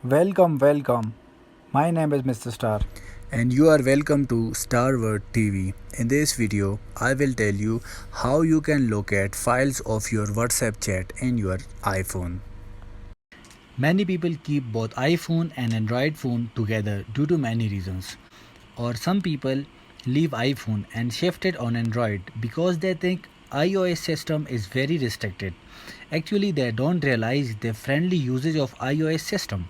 Welcome, welcome. My name is Mr. Star. And you are welcome to Starward TV. In this video, I will tell you how you can locate files of your WhatsApp chat in your iPhone. Many people keep both iPhone and Android phone together due to many reasons. Or some people leave iPhone and shift it on Android because they think iOS system is very restricted. Actually, they don't realize the friendly usage of iOS system.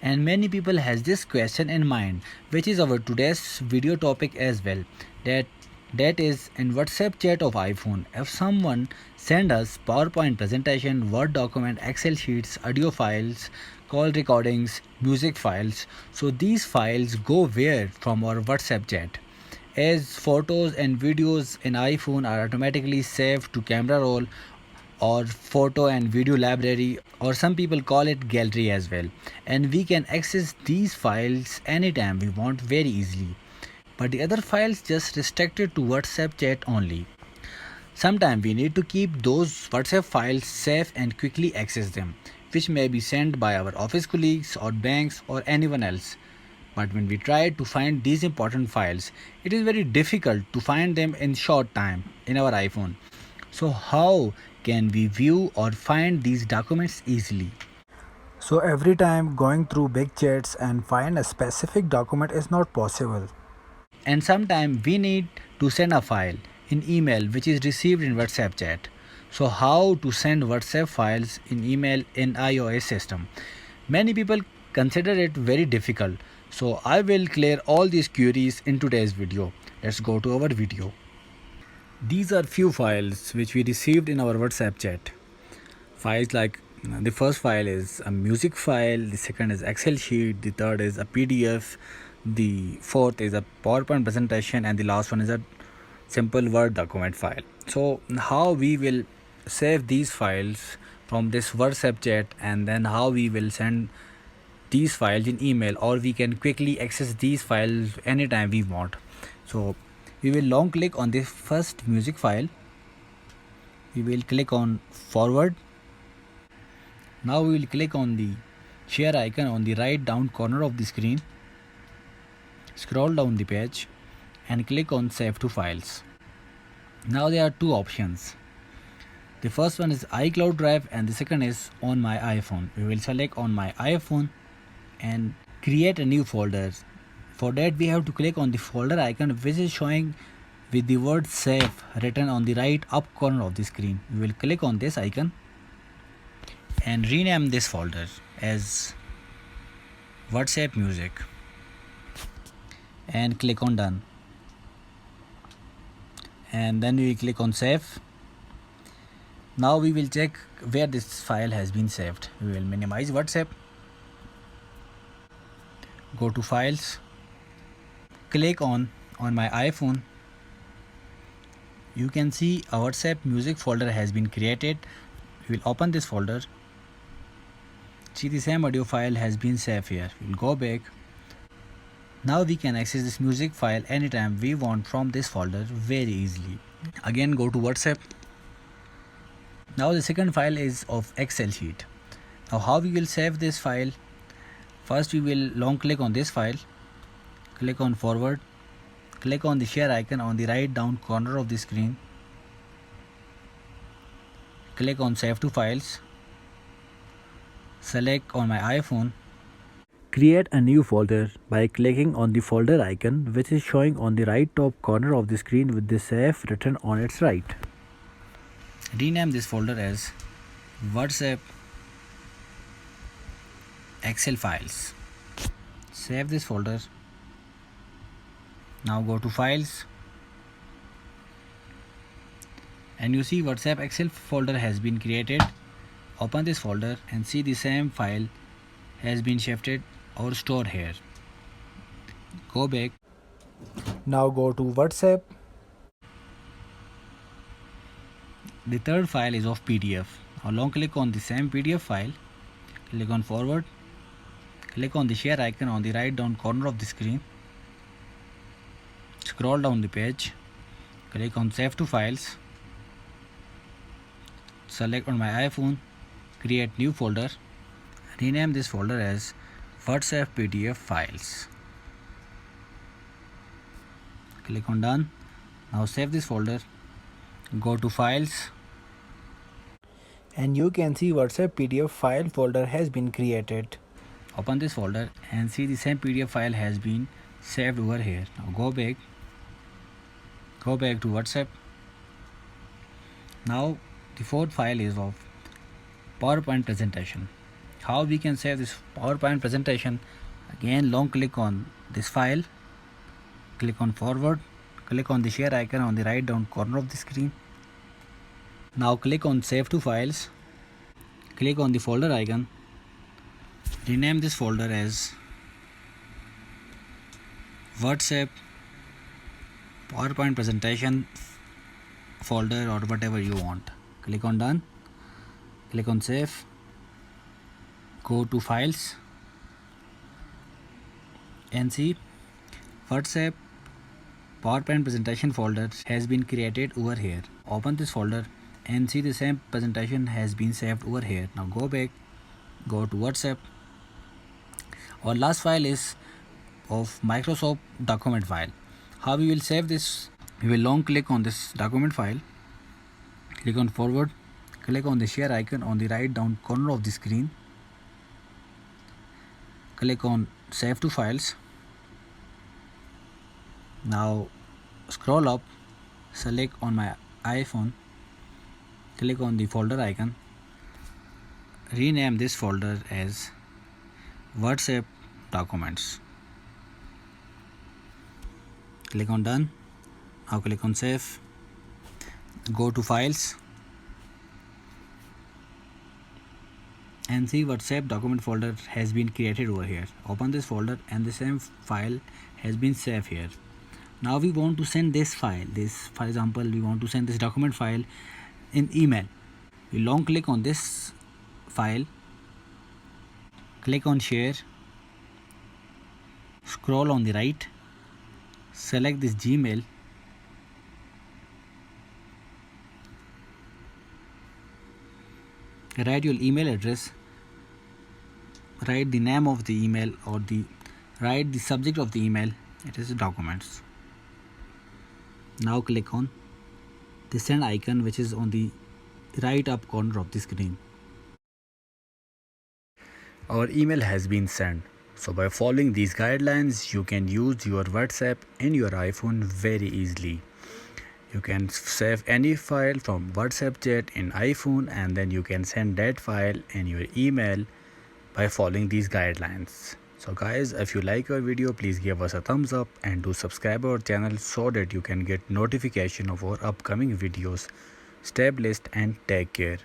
And many people has this question in mind, which is our today's video topic as well. That that is in WhatsApp chat of iPhone. If someone send us PowerPoint presentation, Word document, Excel sheets, audio files, call recordings, music files, so these files go where from our WhatsApp chat. As photos and videos in iPhone are automatically saved to camera roll or photo and video library, or some people call it gallery as well, and we can access these files anytime we want very easily, but the other files just restricted to WhatsApp chat only. Sometimes we need to keep those WhatsApp files safe and quickly access them, which may be sent by our office colleagues or banks or anyone else. But when we try to find these important files, it is very difficult to find them in short time in our iPhone. So how can we view or find these documents easily? So, every time going through big chats and find a specific document is not possible. And sometimes we need to send a file in email which is received in WhatsApp chat. So how to send WhatsApp files in email in iOS system? Many people consider it very difficult. So I will clear all these queries in today's video. Let's go to our video. These are few files which we received in our WhatsApp chat. Files like the first file is a music file, the second is Excel sheet, the third is a PDF, the fourth is a PowerPoint presentation, and the last one is a simple Word document file. So how we will save these files from this WhatsApp chat, and then how we will send these files in email, or we can quickly access these files anytime we want. So we will long click on this first music file. We will click on forward. Now we will click on the share icon on the right down corner of the screen. Scroll down the page and click on save to files. Now there are two options. The first one is iCloud Drive and the second is on my iPhone. We will select on my iPhone and create a new folder. For that we have to click on the folder icon which is showing with the word save written on the right up corner of the screen. We will click on this icon and rename this folder as WhatsApp Music and click on done, and then we click on save. Now we will check where this file has been saved. We will minimize WhatsApp, go to files, click on my iPhone. You can see a WhatsApp music folder has been created. We will open this folder. See, the same audio file has been saved here. We will go back. Now we can access this music file anytime we want from this folder very easily. Again go to WhatsApp. Now the second file is of Excel sheet. Now how we will save this file? First we will long click on this file, click on forward, click on the share icon on the right down corner of the screen, click on save to files, select on my iPhone, create a new folder by clicking on the folder icon which is showing on the right top corner of the screen with the save written on its right. Rename this folder as WhatsApp Excel files. Save this folder. Now go to files and you see WhatsApp Excel folder has been created. Open this folder and see the same file has been shifted or stored here. Go back. Now go to WhatsApp. The third file is of PDF. Now long click on the same PDF file, click on forward, click on the share icon on the right down corner of the screen, scroll down the page, click on save to files, select on my iPhone, create new folder, rename this folder as WhatsApp PDF files. Click on done. Now save this folder. Go to files. And you can see WhatsApp PDF file folder has been created. Open this folder and see the same PDF file has been saved over here. Now go back to WhatsApp. Now the fourth file is of PowerPoint presentation. How we can save this PowerPoint presentation? Again, long click on this file, click on forward, click on the share icon on the right down corner of the screen. Now click on save to files, click on the folder icon, rename this folder as WhatsApp PowerPoint presentation folder or whatever you want. Click on done, click on save, go to files and see WhatsApp PowerPoint presentation folder has been created over here. Open this folder and see the same presentation has been saved over here. Now go back, go to WhatsApp. Our last file is of Microsoft document file. How we will save this? We will long click on this document file, click on forward, click on the share icon on the right down corner of the screen, click on save to files. Now scroll up, select on my iPhone, click on the folder icon, rename this folder as WhatsApp documents. Click on done. Now click on save, go to files and see WhatsApp document folder has been created over here. Open this folder and the same file has been saved here. Now we want to send this file, for example we want to send this document file in email. We long click on this file, click on share, scroll on the right, select this Gmail, write your email address, write the name of the email or write the subject of the email. It is documents. Now click on the send icon which is on the right up corner of the screen. Our email has been sent. So by following these guidelines, you can use your WhatsApp in your iPhone very easily. You can save any file from WhatsApp chat in iPhone and then you can send that file in your email by following these guidelines. So guys, if you like our video, please give us a thumbs up and do subscribe our channel so that you can get notification of our upcoming videos. Stay blessed and take care.